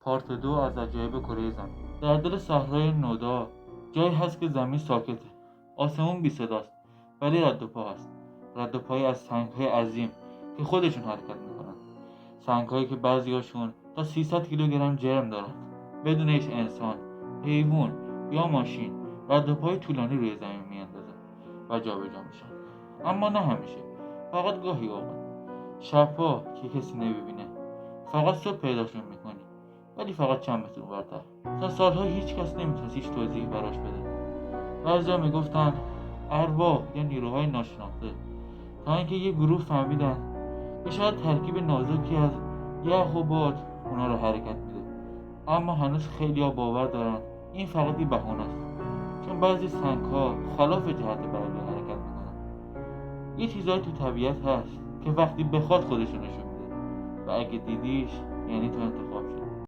پارت 2 از عجایب کره زمین. در دل صحرای نودا جایی هست که زمین ساکته، آسمون بی صداست، ولی رد و پا هست. رد و پایی از سنگ‌های عظیم که خودشون حرکت میکنن. سنگ‌هایی که بعضیاشون تا 300 کیلوگرم جرم دارن. بدون هیچ انسان، حیوان یا ماشین رد و پای طولانی روی زمین میاندازن و جابجا میشن. اما نه همیشه، فقط گاهی اوقات. شب‌ها که کسی نمیبینه، فقط صبح پیداشون میکنی، ولی فقط چند متر اونورتر. تا سالها هیچ کس نمیتونست هیچ توضیحی براش بده. بعضیا میگفتن ارواح یا نیروهای ناشناخته، تا اینکه یه گروه فهمیدن که شاید ترکیب نازکی از یخ و باد اونا رو حرکت میده. اما هنوز خیلیا باور دارن این فقط یه بهونه است، چون بعضی سنگ‌ها خلاف جهت برقی حرکت میکنن. یه چیزایی تو طبیعت هست که وقتی بخواد خودشو نشون میده و اگه دیدیش یعنی تو انتخاب شدی.